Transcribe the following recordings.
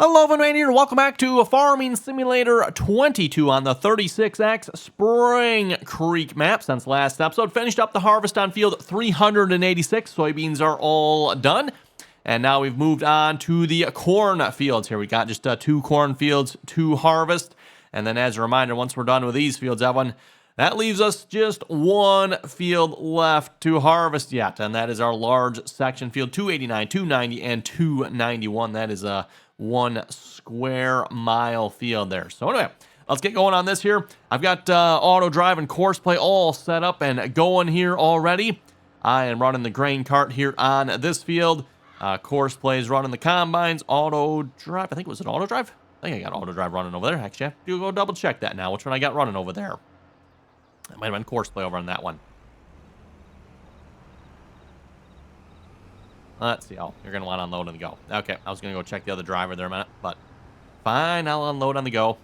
Hello, everyone here. Welcome back to Farming Simulator 22 on the 36X Spring Creek map. Since last episode, finished up the harvest on field 386. Soybeans are all done. And now we've moved on to the corn fields here. We got just 2 corn fields to harvest. And then as a reminder, once we're done with these fields, everyone, that leaves us just 1 field left to harvest yet. And that is our large section field 289, 290, and 291. That is 1 square mile field there. So anyway, let's get going on this here. I've got auto drive and course play all set up and going here already. I am running the grain cart here on this field. Course play is running the combines. Auto drive, I think, was it auto drive? I think I got auto drive running over there. Actually, I have to go double check that now. Which one I got running over there? It might have been course play over on that one. Let's see. Oh, you're going to want to unload on the go. Okay, I was going to go check the other driver there a minute, but fine, I'll unload on the go.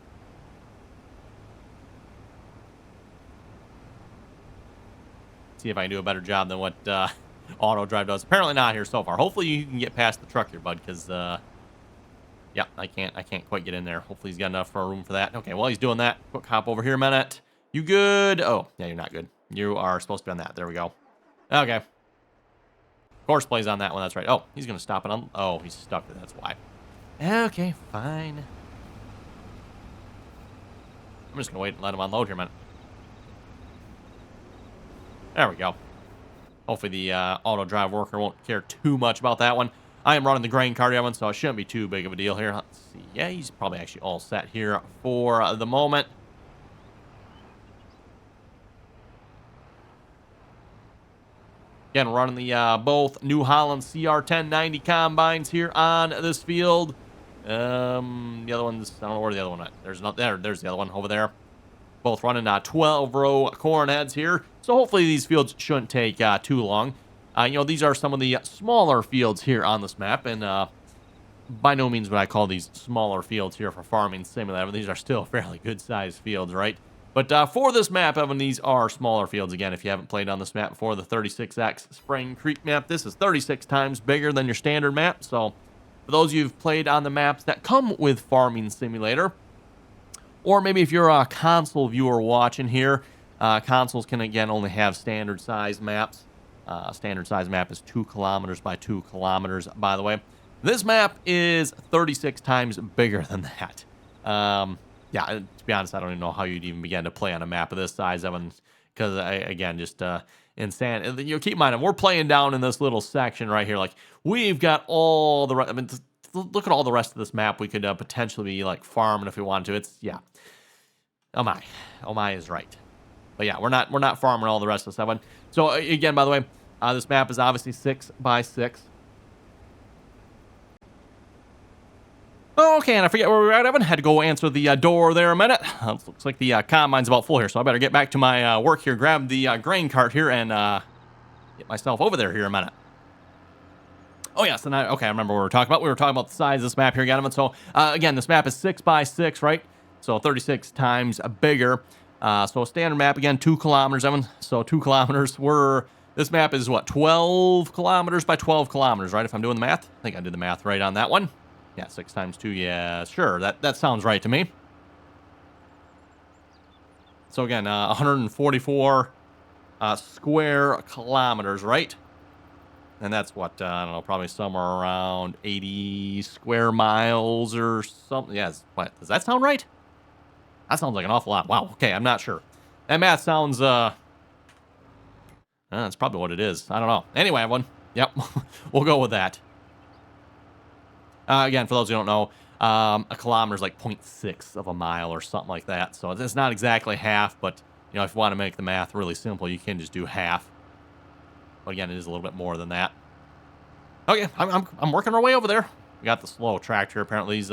See if I can do a better job than what auto drive does. Apparently not here so far. Hopefully you can get past the truck here, bud, because yeah, I can't quite get in there. Hopefully he's got enough room for that. Okay, while he's doing that, quick hop over here a minute. You good? Oh, yeah, you're not good. You are supposed to be on that. There we go. Okay. Course plays on that one. That's right. Oh, he's going to stop it on. Oh, he's stuck. That's why. Okay, fine. I'm just going to wait and let him unload here a minute. There we go. Hopefully the auto drive worker won't care too much about that one. I am running the grain cart one, so it shouldn't be too big of a deal here. Let's see. Yeah, he's probably actually all set here for the moment. Again, running the both New Holland CR1090 combines here on this field. The other one's, I don't know where the other one went. There's the other one over there. Both running 12-row corn heads here. So hopefully these fields shouldn't take too long. These are some of the smaller fields here on this map, and by no means would I call these smaller fields here for Farming Simulator. These are still fairly good-sized fields, right? But for this map, Evan, these are smaller fields. Again, if you haven't played on this map before, the 36X Spring Creek map, this is 36 times bigger than your standard map. So for those of you who've played on the maps that come with Farming Simulator, or maybe if you're a console viewer watching here, consoles can, again, only have standard size maps. Standard size map is 2 kilometers by 2 kilometers, by the way. This map is 36 times bigger than that. Yeah, to be honest, I don't even know how you'd even begin to play on a map of this size, Evan, because, again, just insane. Keep in mind, we're playing down in this little section right here. Like, we've got all the... I mean, look at all the rest of this map we could potentially be, like, farming if we wanted to. It's, yeah. Oh, my. Oh, my is right. But, yeah, we're not farming all the rest of this, Evan. So, again, by the way, this map is obviously 6 by 6. Okay, and I forget where we were at, Evan. Had to go answer the door there a minute. Looks like the combine's about full here, so I better get back to my work here, grab the grain cart here, and get myself over there here a minute. Oh, yes, and I remember what we were talking about. We were talking about the size of this map here again, Evan. So, again, this map is 6 by 6, right? So, 36 times bigger. So, standard map, again, 2 kilometers, Evan. So, 2 kilometers. This map is, what, 12 kilometers by 12 kilometers, right? If I'm doing the math. I think I did the math right on that one. Yeah, 6 times 2, yeah, sure. That sounds right to me. So again, 144 square kilometers, right? And that's what, I don't know, probably somewhere around 80 square miles or something. Yeah, what, does that sound right? That sounds like an awful lot. Wow, okay, I'm not sure. That math sounds, that's probably what it is. I don't know. Anyway, everyone, yep, we'll go with that. Again, for those who don't know, a kilometer is like 0.6 of a mile or something like that. So it's not exactly half, but if you want to make the math really simple, you can just do half. But again, it is a little bit more than that. Okay, I'm working our way over there. We got the slow tractor. Apparently, these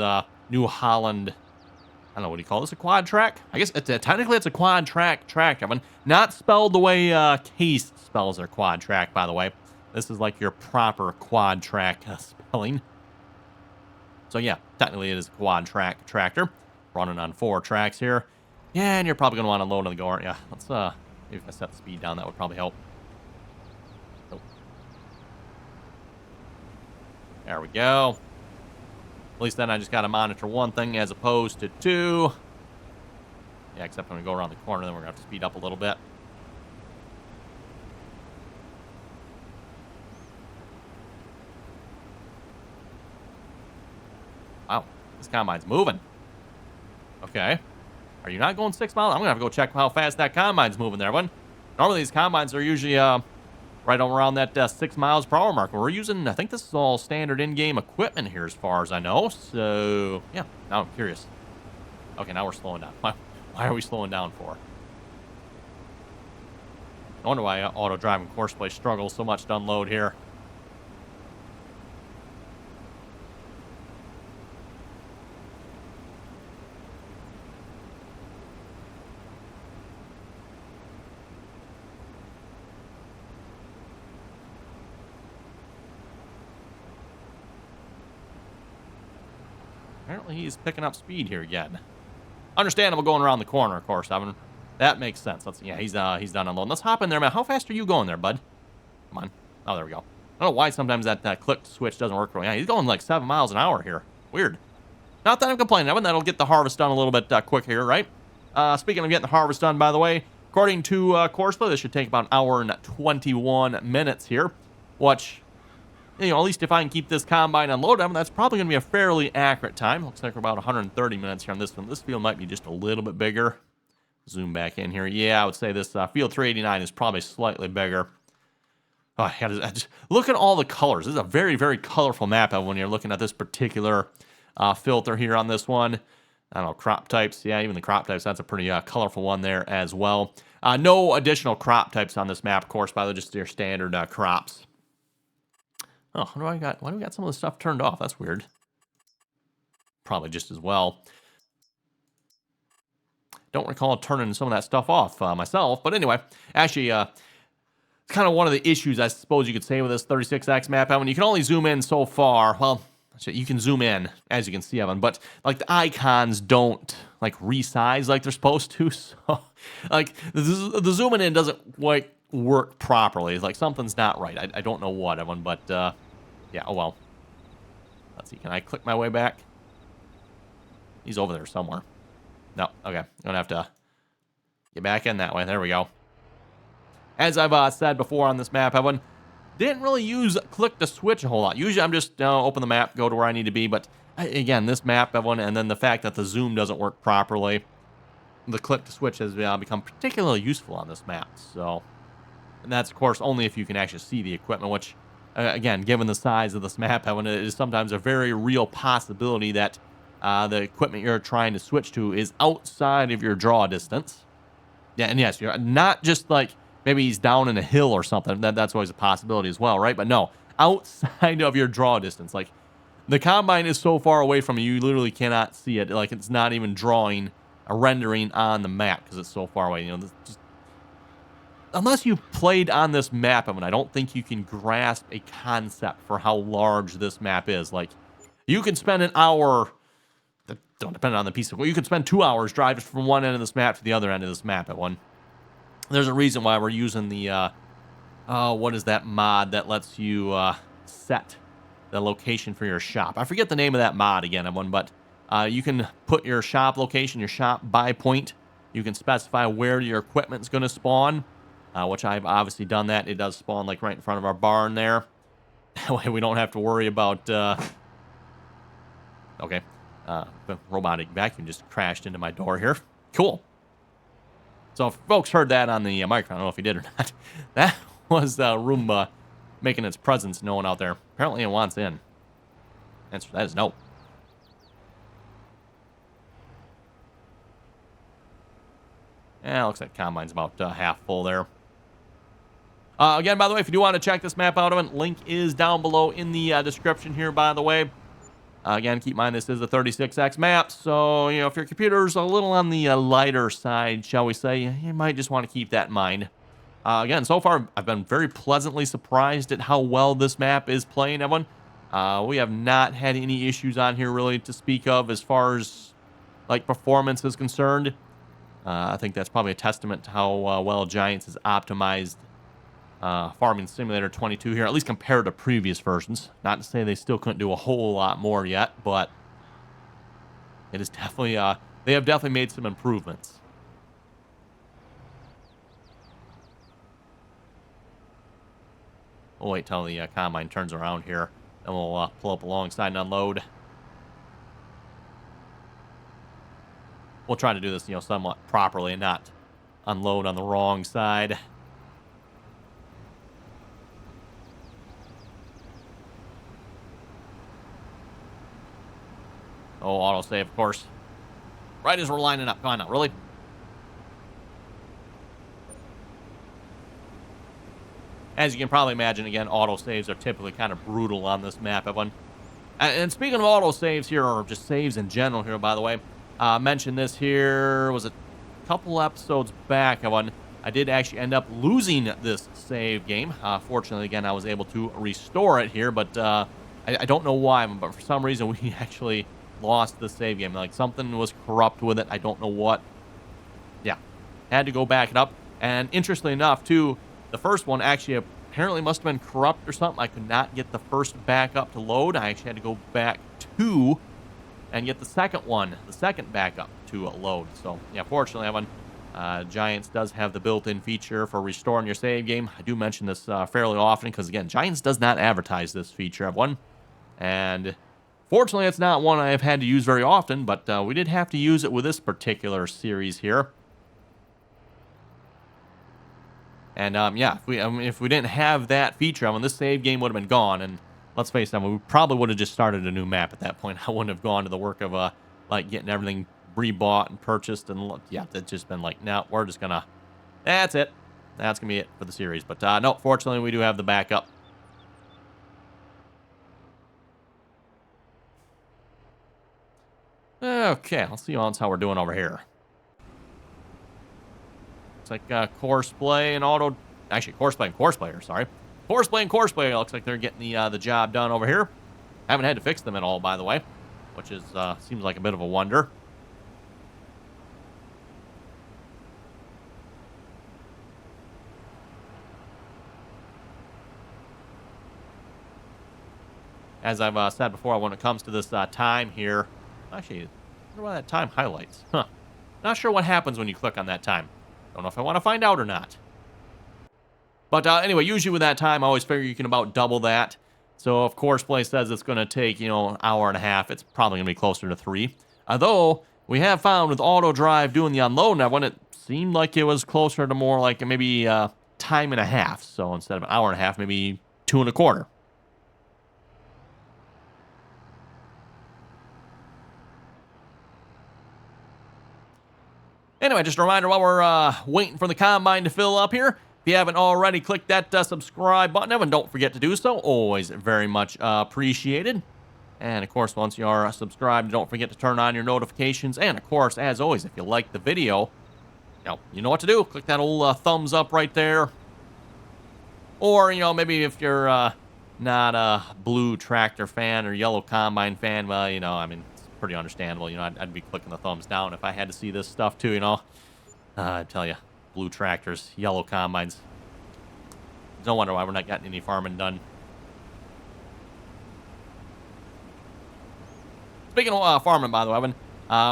New Holland. I don't know, what do you call this? A quad track? I guess technically it's a quad track tractor, but not spelled the way Case spells their quad track. By the way, this is like your proper quad track spelling. So yeah, technically it is a quad track tractor running on 4 tracks here. Yeah, and you're probably going to want to load on the go, aren't you? Let's maybe if I set the speed down, that would probably help. Oh. There we go. At least then I just got to monitor one thing as opposed to two. Yeah, except when we go around the corner, then we're going to have to speed up a little bit. Wow, this combine's moving. Okay. Are you not going 6 miles? I'm going to have to go check how fast that combine's moving there, everyone. Normally, these combines are usually right around that 6 miles per hour mark. We're using, I think this is all standard in-game equipment here as far as I know. So, yeah, now I'm curious. Okay, now we're slowing down. Why are we slowing down for? I wonder why auto driving course play struggles so much to unload here. Apparently he's picking up speed here again. Understandable going around the corner, of course, Evan. That makes sense. Yeah, he's done unloading. Let's hop in there, man. How fast are you going there, bud? Come on. Oh, there we go. I don't know why sometimes that click switch doesn't work. Yeah, he's going like 7 miles an hour here. Weird. Not that I'm complaining, Evan. That'll get the harvest done a little bit quick here, right? Speaking of getting the harvest done, by the way, according to Courseplay, this should take about an hour and 21 minutes here, which, you know, at least if I can keep this combine unloaded, that's probably going to be a fairly accurate time. Looks like we're about 130 minutes here on this one. This field might be just a little bit bigger. Zoom back in here. Yeah, I would say this field 389 is probably slightly bigger. Oh, I just look at all the colors. This is a very, very colorful map when you're looking at this particular filter here on this one. I don't know, crop types. Yeah, even the crop types, that's a pretty colorful one there as well. No additional crop types on this map, of course, by the way, just your standard crops. Oh, why do we got some of this stuff turned off? That's weird. Probably just as well. Don't recall turning some of that stuff off myself, but anyway, actually, it's kind of one of the issues, I suppose you could say, with this 36X map, Evan. You can only zoom in so far. Well, you can zoom in, as you can see, Evan, but like the icons don't like resize like they're supposed to. So, like the zooming in doesn't like work properly. It's like something's not right. I don't know what, Evan, but yeah. Oh well. Let's see. Can I click my way back? He's over there somewhere. No. Okay. I'm gonna have to get back in that way. There we go. As I've said before on this map, Evan, didn't really use click to switch a whole lot. Usually I'm just open the map, go to where I need to be. But again, this map, Evan, and then the fact that the zoom doesn't work properly, the click to switch has become particularly useful on this map. So, and that's of course only if you can actually see the equipment, which again, given the size of this map, Evan, it is sometimes a very real possibility that the equipment you're trying to switch to is outside of your draw distance. Yeah, and yes, you're not just like maybe he's down in a hill or something. That's always a possibility as well, right? But no, outside of your draw distance. Like, the combine is so far away from you, you literally cannot see it. Like, it's not even drawing a rendering on the map because it's so far away. You know, unless you've played on this map, I mean, I don't think you can grasp a concept for how large this map is. Like, you can spend an hour, don't depend on the piece of, well, you can spend 2 hours driving from one end of this map to the other end of this map at one. There's a reason why we're using the, what is that mod that lets you set the location for your shop? I forget the name of that mod again, everyone, but you can put your shop location, your shop buy point. You can specify where your equipment's going to spawn, which I've obviously done that. It does spawn like right in front of our barn there. That way we don't have to worry about, okay, the robotic vacuum just crashed into my door here. Cool. So if folks heard that on the microphone, I don't know if you did or not. That was Roomba making its presence known out there. Apparently it wants in. Answer to that is no. Yeah, looks like combine's about half full there. Again, by the way, if you do want to check this map out, link is down below in the description here, by the way. Again, keep in mind this is a 36X map, so, you know, if your computer's a little on the lighter side, shall we say, you might just want to keep that in mind. Again, so far, I've been very pleasantly surprised at how well this map is playing, everyone. We have not had any issues on here, really, to speak of as far as, like, performance is concerned. I think that's probably a testament to how well Giants has optimized Farming Simulator 22 here, at least compared to previous versions. Not to say they still couldn't do a whole lot more yet, but It is definitely, they have definitely made some improvements. We'll wait till the combine turns around here, and we'll pull up alongside and unload. We'll try to do this, somewhat properly and not unload on the wrong side. Oh, autosave, of course. Right as we're lining up. Come on now, really? As you can probably imagine, again, autosaves are typically kind of brutal on this map, everyone. And speaking of autosaves here, or just saves in general here, by the way, I mentioned this here, was it a couple episodes back, everyone. I did actually end up losing this save game. Fortunately, again, I was able to restore it here, but I don't know why, but for some reason, we actually lost the save game. Like, something was corrupt with it. I don't know what. Yeah, had to go back it up. And interestingly enough, too, the first one actually apparently must have been corrupt or something. I could not get the first backup to load. I actually had to go back 2 and get the second one, the second backup to load. So, yeah, fortunately, Evan, Giants does have the built-in feature for restoring your save game. I do mention this fairly often because, again, Giants does not advertise this feature, Evan. And fortunately, it's not one I've had to use very often, but we did have to use it with this particular series here. And, yeah, if we didn't have that feature, this save game would have been gone. And let's face it, we probably would have just started a new map at that point. I wouldn't have gone to the work of, like, getting everything rebought and purchased. And, yeah, it's just been like, no, we're just going to, that's it. That's going to be it for the series. But, no, fortunately, we do have the backup. Okay, let's see how we're doing over here. Looks like Courseplay and Auto... Actually, Courseplay and Courseplayer, sorry. Courseplay and Courseplayer looks like they're getting the job done over here. Haven't had to fix them at all, by the way, which is seems like a bit of a wonder. As I've said before, when it comes to this time here... Actually, I wonder why that time highlights. Huh. Not sure what happens when you click on that time. Don't know if I want to find out or not. But anyway, usually with that time, I always figure you can about double that. So if Courseplay says it's going to take, an hour and a half, it's probably going to be closer to 3. Although, we have found with Auto Drive doing the unload now, when it seemed like it was closer to more like maybe time and a half. So instead of an hour and a half, maybe 2 1/4. Anyway, just a reminder while we're waiting for the combine to fill up here, if you haven't already, click that subscribe button, and don't forget to do so. Always very much appreciated. And, of course, once you are subscribed, don't forget to turn on your notifications. And, of course, as always, if you like the video, you know what to do. Click that old thumbs up right there. Or, maybe if you're not a blue tractor fan or yellow combine fan, well, pretty understandable. I'd be clicking the thumbs down if I had to see this stuff too, I tell you, blue tractors, yellow combines. No wonder why we're not getting any farming done. Speaking of farming, by the way, Evan,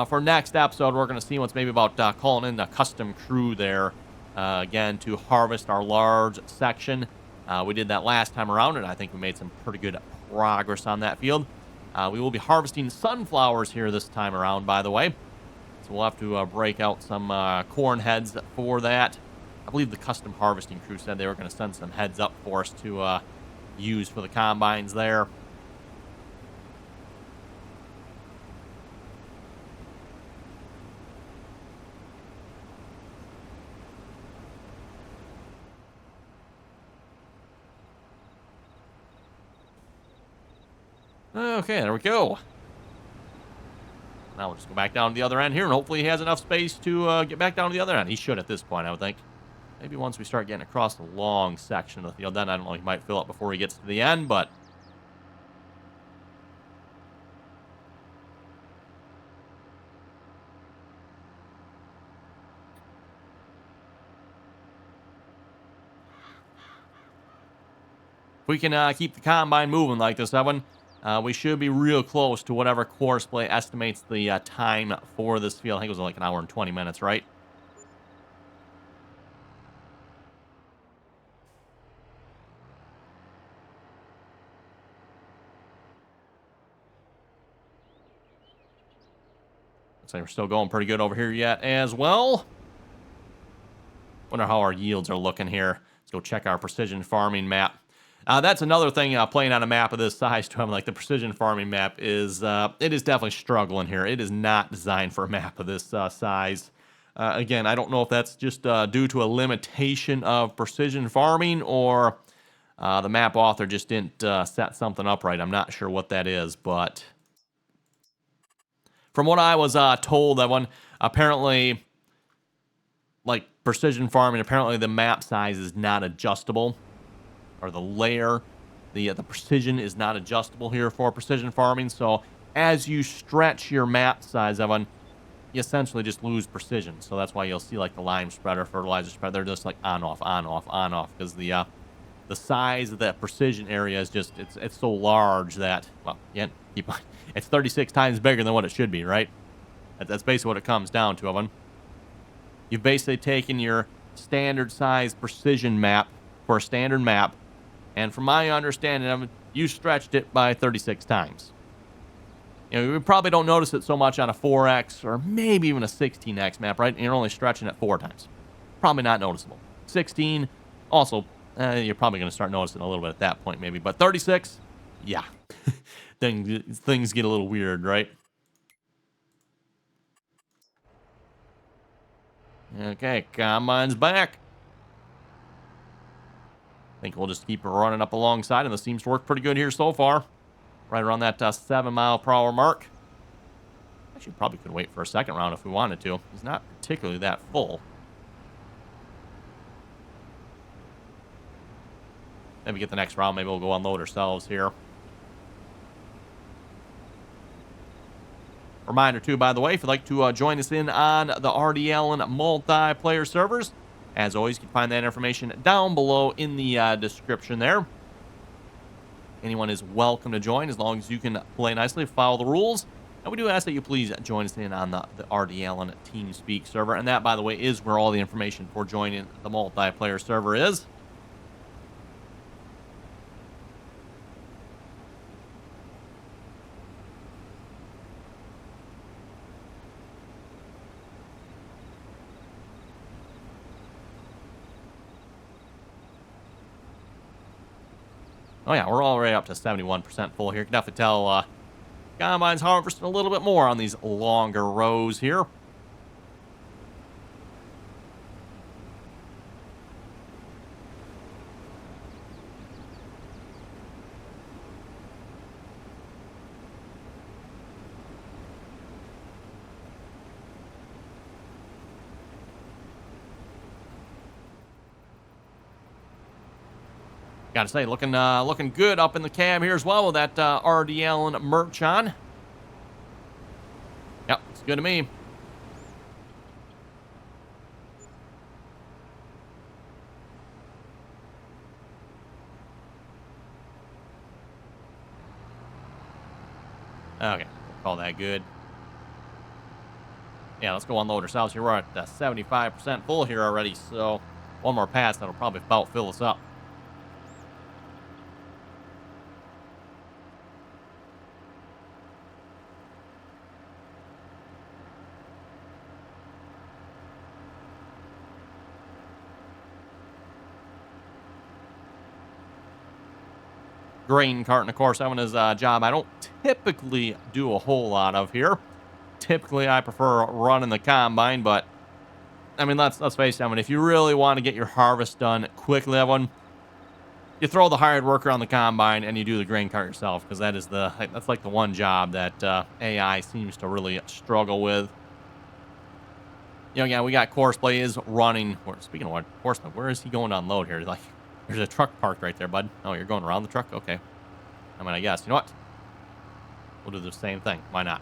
for next episode, we're going to see what's maybe about calling in a custom crew there, again, to harvest our large section. We did that last time around, and I think we made some pretty good progress on that field. We will be harvesting sunflowers here this time around, by the way. So we'll have to break out some corn heads for that. I believe the custom harvesting crew said they were going to send some heads up for us to use for the combines there. Okay, there we go. Now we'll just go back down to the other end here, and hopefully he has enough space to get back down to the other end. He should at this point, I would think. Maybe once we start getting across the long section of the field, then I don't know, he might fill up before he gets to the end, but... If we can keep the combine moving like this, Evan, we should be real close to whatever course play estimates the time for this field. I think it was like an hour and 20 minutes, right? Looks like we're still going pretty good over here yet as well. Wonder how our yields are looking here. Let's go check our precision farming map. That's another thing, playing on a map of this size, to like the precision farming map is, it is definitely struggling here. It is not designed for a map of this size. Again, I don't know if that's just due to a limitation of precision farming, or the map author just didn't set something up right. I'm not sure what that is, but from what I was told, that one apparently, like precision farming, apparently the map size is not adjustable, or the layer, the precision is not adjustable here for precision farming. So as you stretch your map size, Evan, you essentially just lose precision. So that's why you'll see like the lime spreader, fertilizer spread, they're just like on off, because the size of that precision area is just it's so large that, well, yeah, it's 36 times bigger than what it should be, right? That's basically what it comes down to, Evan. You've basically taken your standard size precision map for a standard map, and from my understanding of it, you stretched it by 36 times. You know, you probably don't notice it so much on a 4X or maybe even a 16X map, right? And you're only stretching it 4 times. Probably not noticeable. 16, also, you're probably going to start noticing a little bit at that point, maybe. But 36, yeah. Things get a little weird, right? Okay, combine's back. I think we'll just keep running up alongside, and this seems to work pretty good here so far. Right around that 7 mile per hour mark. Actually, probably could wait for a second round if we wanted to. It's not particularly that full. Maybe get the next round. Maybe we'll go unload ourselves here. Reminder, too, by the way, if you'd like to join us in on the RDAllen multiplayer servers, as always, you can find that information down below in the description there. Anyone is welcome to join as long as you can play nicely, follow the rules. And we do ask that you please join us in on the RDAllen Teamspeak server. And that, by the way, is where all the information for joining the multiplayer server is. Oh yeah, we're already up to 71% full here. You can definitely tell combine's harvesting a little bit more on these longer rows here. Gotta say, looking good up in the cab here as well with that RDAllen merch on. Yep, it's good to me. Okay, we'll call that good. Yeah, let's go unload ourselves here. We're at 75% full here already, so one more pass, that'll probably about fill us up. Grain carting, of course, that one is a job I don't typically do a whole lot of here. Typically, I prefer running the combine, but I mean, let's face it. I mean, if you really want to get your harvest done quickly, everyone, you throw the hired worker on the combine and you do the grain cart yourself, because that's like the one job that AI seems to really struggle with. You know, yeah, we got Courseplay is running. Speaking of what, Courseplay, where is he going to unload here? Like, there's a truck parked right there, bud. Oh, you're going around the truck? Okay. I mean, I guess. You know what? We'll do the same thing. Why not?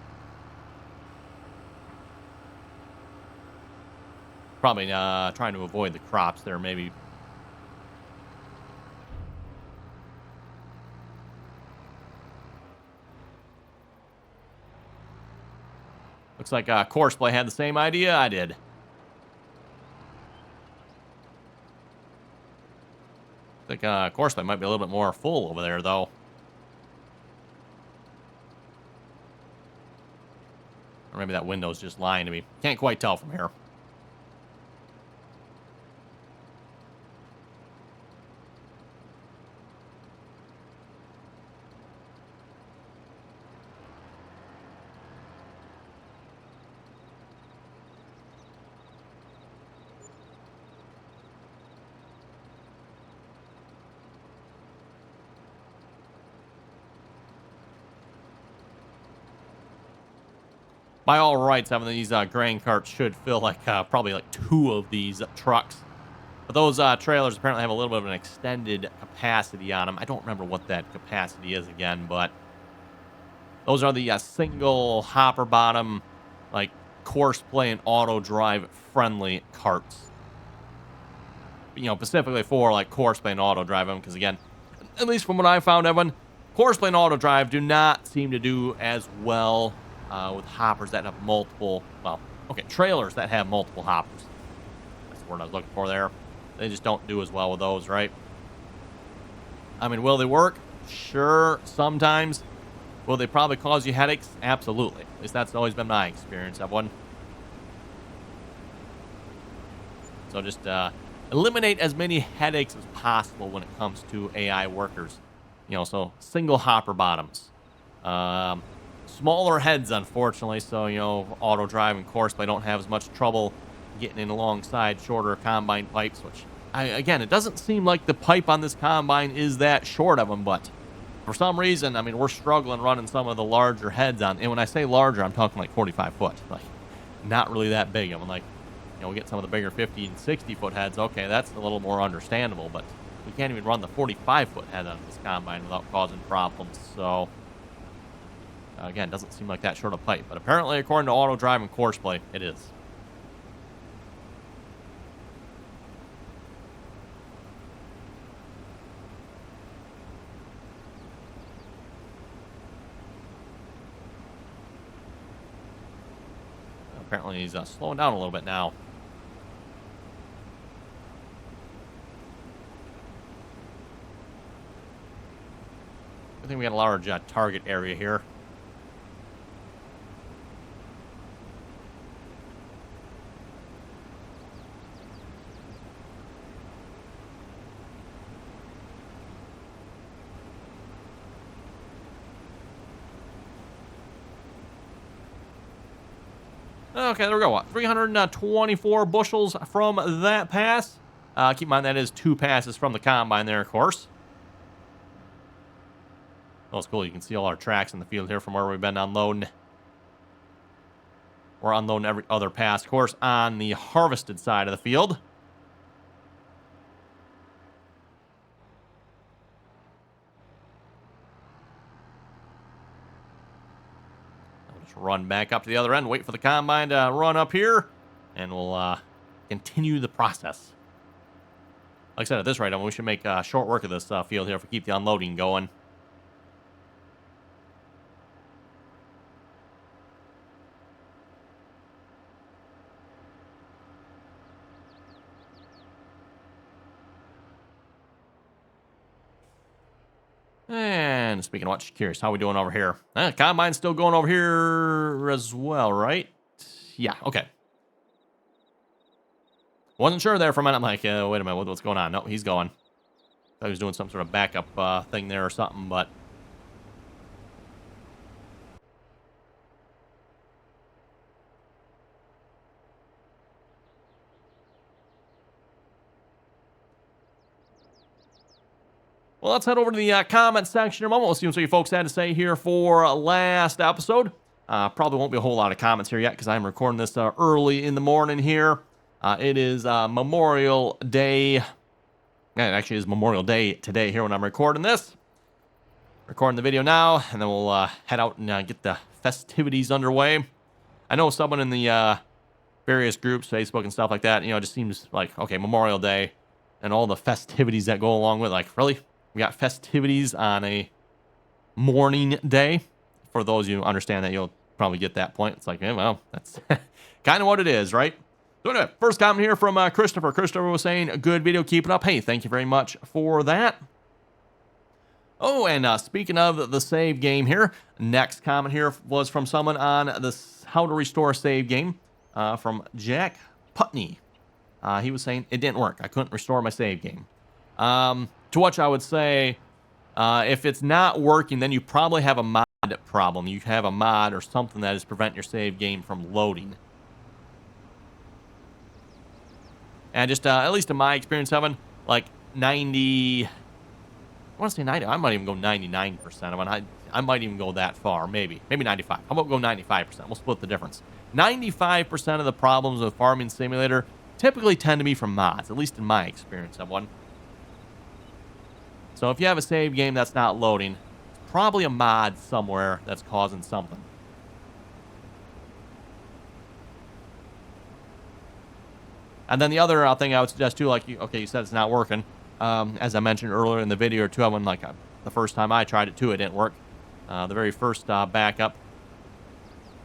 Probably trying to avoid the crops there, maybe. Looks like Courseplay had the same idea I did. I think Courseplay might be a little bit more full over there, though. Or maybe that window's just lying to me. Can't quite tell from here. By all rights, having these grain carts should fill like probably like 2 of these trucks. But those trailers apparently have a little bit of an extended capacity on them. I don't remember what that capacity is again, but those are the single hopper bottom, like Courseplay and auto drive friendly carts. You know, specifically for like Courseplay and auto drive them, because again, at least from what I found, Evan, Courseplay and auto drive do not seem to do as well with hoppers that have multiple, well, okay, trailers that have multiple hoppers. That's the word I was looking for there. They just don't do as well with those, right? I mean, will they work? Sure, sometimes. Will they probably cause you headaches? Absolutely. At least that's always been my experience, everyone. So just eliminate as many headaches as possible when it comes to AI workers. You know, so single hopper bottoms. Smaller heads, unfortunately, so, you know, auto drive and Courseplay don't have as much trouble getting in alongside shorter combine pipes, which, again, it doesn't seem like the pipe on this combine is that short of them, but for some reason, I mean, we're struggling running some of the larger heads on, and when I say larger, I'm talking like 45 foot, like, not really that big. I mean, like, you know, we get some of the bigger 50 and 60 foot heads, okay, that's a little more understandable, but we can't even run the 45 foot head on this combine without causing problems, so... Again, doesn't seem like that short of pipe, but apparently, according to auto drive and Courseplay, it is. Apparently, he's slowing down a little bit now. I think we got a large target area here. Okay, there we go. What, 324 bushels from that pass. Keep in mind that is 2 passes from the combine there, of course. Oh, it's cool. You can see all our tracks in the field here from where we've been unloading. We're unloading every other pass, of course, on the harvested side of the field. Run back up to the other end, wait for the combine to run up here, and we'll continue the process. Like I said, at this rate, I mean, we should make short work of this field here if we keep the unloading going. And speaking of which, curious, how we doing over here? Combine's still going over here as well, right? Yeah, okay. Wasn't sure there for a minute. I'm like, wait a minute, what's going on? No, he's going. Thought he was doing some sort of backup thing there or something, but... Well, let's head over to the comment section in a moment. We'll see what you folks had to say here for last episode. Probably won't be a whole lot of comments here yet because I'm recording this early in the morning here. It is Memorial Day. Yeah, it actually is Memorial Day today here when I'm recording this. Recording the video now, and then we'll head out and get the festivities underway. I know someone in the various groups, Facebook and stuff like that, you know, it just seems like, okay, Memorial Day and all the festivities that go along with it. Like, really? We got festivities on a morning day. For those of you who understand that, you'll probably get that point. It's like, well, that's kind of what it is, right? So anyway, first comment here from Christopher. Christopher was saying, good video, keep it up. Hey, thank you very much for that. Oh, and speaking of the save game here, next comment here was from someone on this how to restore save game from Jack Putney. He was saying it didn't work. I couldn't restore my save game. To which I would say, if it's not working, then you probably have a mod problem. You have a mod or something that is preventing your save game from loading. And just, at least in my experience, having like 90... I want to say 90. I might even go 99% of it. I might even go that far. Maybe 95. How about go 95%? We'll split the difference. 95% of the problems with Farming Simulator typically tend to be from mods, at least in my experience of one. So if you have a save game that's not loading, it's probably a mod somewhere that's causing something. And then the other thing I would suggest too, like, you said it's not working. As I mentioned earlier in the video or two, when the first time I tried it too, it didn't work. The very first backup,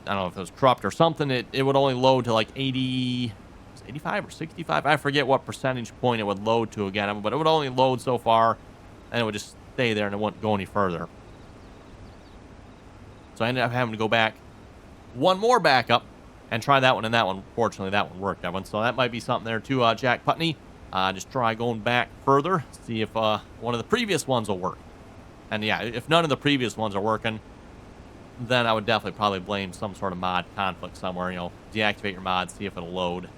I don't know if it was corrupt or something. It would only load to like 85 or 65. I forget what percentage point it would load to again, but it would only load so far, and it would just stay there and it wouldn't go any further. So I ended up having to go back one more backup and try that one, and that one, fortunately, that one worked. So that might be something there too, Jack Putney. Just try going back further, see if one of the previous ones will work. And yeah, if none of the previous ones are working, then I would definitely probably blame some sort of mod conflict somewhere. Deactivate your mod, see if it'll load.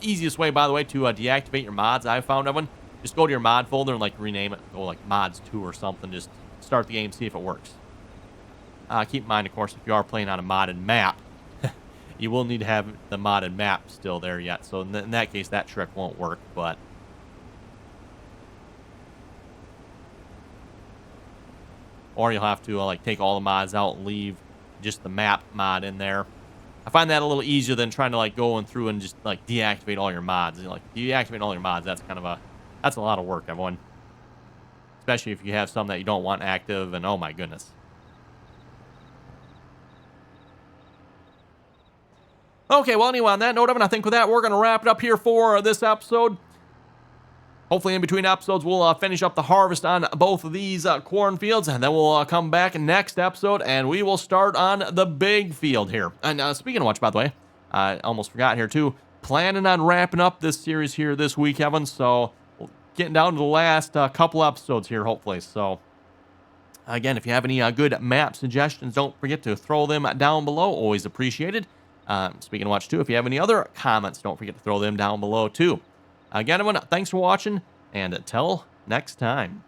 Easiest way, by the way, to deactivate your mods I've found of one, just go to your mod folder and rename it. Go mods 2 or something. Just start the game, see if it works. Keep in mind, of course, if you are playing on a modded map, you will need to have the modded map still there yet. So in that case, that trick won't work. But or you'll have to take all the mods out and leave just the map mod in there. I find that a little easier than trying to going through and just deactivate all your mods. Deactivate all your mods, that's that's a lot of work, everyone. Especially if you have some that you don't want active, and oh my goodness. Okay, well, anyway, on that note, Evan, I think with that, we're going to wrap it up here for this episode. Hopefully, in between episodes, we'll finish up the harvest on both of these cornfields, and then we'll come back next episode, and we will start on the big field here. And speaking of which, by the way, I almost forgot here, too, planning on wrapping up this series here this week, Evan, so getting down to the last couple episodes here, hopefully. So, again, if you have any good map suggestions, don't forget to throw them down below. Always appreciated. Speaking of which, too, if you have any other comments, don't forget to throw them down below, too. Again, everyone, thanks for watching, and until next time.